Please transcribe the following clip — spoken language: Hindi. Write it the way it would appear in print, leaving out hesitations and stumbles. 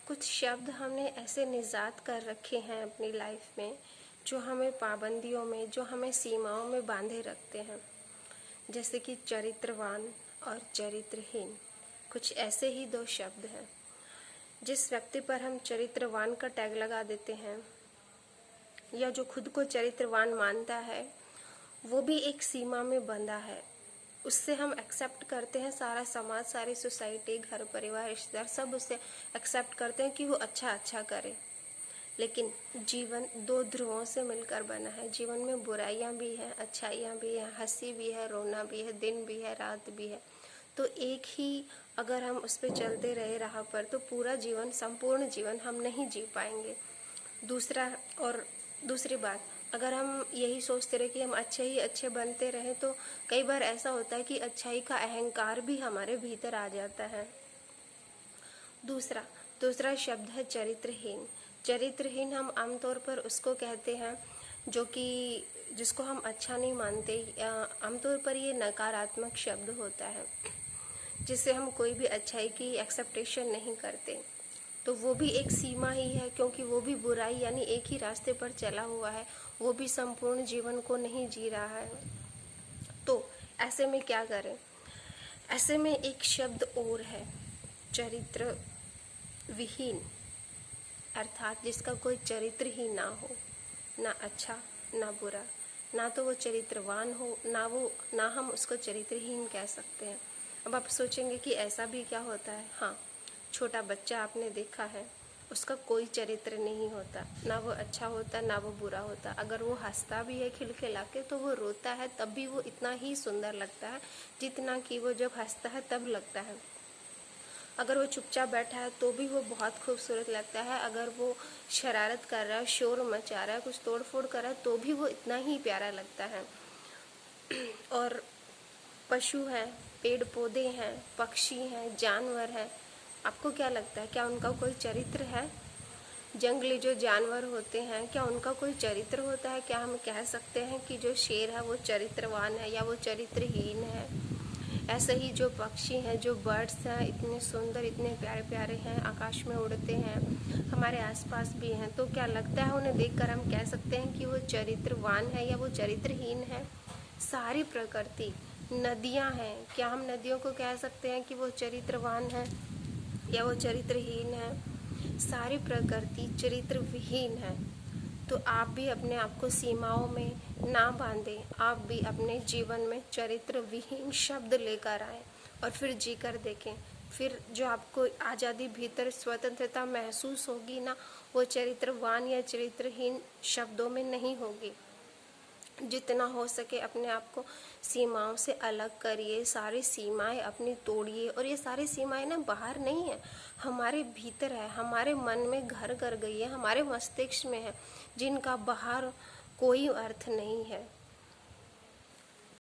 कुछ शब्द हमने ऐसे निजात कर रखे हैं अपनी लाइफ में जो हमें पाबंदियों में, जो हमें सीमाओं में बांधे रखते हैं, जैसे कि चरित्रवान और चरित्रहीन। कुछ ऐसे ही दो शब्द हैं। जिस व्यक्ति पर हम चरित्रवान का टैग लगा देते हैं या जो खुद को चरित्रवान मानता है, वो भी एक सीमा में बंधा है। उससे हम एक्सेप्ट करते हैं, सारा समाज, सारी सोसाइटी, घर परिवार, रिश्तेदार सब उससे एक्सेप्ट करते हैं कि वो अच्छा करे। लेकिन जीवन दो ध्रुवों से मिलकर बना है। जीवन में बुराइयां भी हैं, अच्छाइयां भी हैं, हंसी भी है, रोना भी है, दिन भी है, रात भी है। तो एक ही अगर हम उस पर चलते रहे राह पर, तो पूरा जीवन, संपूर्ण जीवन हम नहीं जी पाएंगे। दूसरी बात, अगर हम यही सोचते रहे कि हम अच्छे ही अच्छे बनते रहें, तो कई बार ऐसा होता है कि अच्छाई का अहंकार भी हमारे भीतर आ जाता है। दूसरा शब्द है चरित्रहीन। चरित्रहीन हम आमतौर पर उसको कहते हैं जिसको हम अच्छा नहीं मानते। आमतौर पर ये नकारात्मक शब्द होता है, जिससे हम कोई भी अच्छाई की एक्सेप्टेशन नहीं करते। तो वो भी एक सीमा ही है, क्योंकि वो भी बुराई यानी एक ही रास्ते पर चला हुआ है, वो भी संपूर्ण जीवन को नहीं जी रहा है। तो ऐसे में क्या करें? ऐसे में एक शब्द और है, चरित्र विहीन, अर्थात जिसका कोई चरित्र ही ना हो, ना अच्छा ना बुरा, ना तो वो चरित्रवान हो, ना हम उसको चरित्रहीन कह सकते हैं। अब आप सोचेंगे कि ऐसा भी क्या होता है? हाँ, छोटा बच्चा आपने देखा है, उसका कोई चरित्र नहीं होता, ना वो अच्छा होता ना वो बुरा होता। अगर वो हंसता भी है खिलखिला के, तो वो रोता है तब भी वो इतना ही सुंदर लगता है जितना कि वो जब हंसता है तब लगता है। अगर वो चुपचाप बैठा है तो भी वो बहुत खूबसूरत लगता है। अगर वो शरारत कर रहा है, शोर मचा रहा है, कुछ तोड़ फोड़ कर रहा है, तो भी वो इतना ही प्यारा लगता है। और पशु हैं, पेड़ पौधे हैं, पक्षी हैं, जानवर हैं, आपको क्या लगता है, क्या उनका कोई चरित्र है? जंगली जो जानवर होते हैं, क्या उनका कोई चरित्र होता है? क्या हम कह सकते हैं कि जो शेर है वो चरित्रवान है या वो चरित्रहीन है? ऐसे ही जो पक्षी हैं, जो बर्ड्स हैं, इतने सुंदर, इतने प्यारे प्यारे हैं, आकाश में उड़ते हैं, हमारे आसपास भी हैं, तो क्या लगता है उन्हें देखकर हम कह सकते हैं कि वो चरित्रवान है या वो चरित्रहीन है? सारी प्रकृति, नदियां हैं, क्या हम नदियों को कह सकते हैं कि वो चरित्रवान है या वो चरित्रहीन है? सारी प्रकृति चरित्र विहीन है। तो आप भी अपने आप को सीमाओं में ना बांधें, आप भी अपने जीवन में चरित्र विहीन शब्द लेकर आएं और फिर जी कर देखें। फिर जो आपको आज़ादी, भीतर स्वतंत्रता महसूस होगी ना, वो चरित्रवान या चरित्रहीन शब्दों में नहीं होगी। जितना हो सके अपने आप को सीमाओं से अलग करिए, सारी सीमाएं अपनी तोड़िए। और ये सारी सीमाएं ना बाहर नहीं है, हमारे भीतर है, हमारे मन में घर कर गई है, हमारे मस्तिष्क में है, जिनका बाहर कोई अर्थ नहीं है।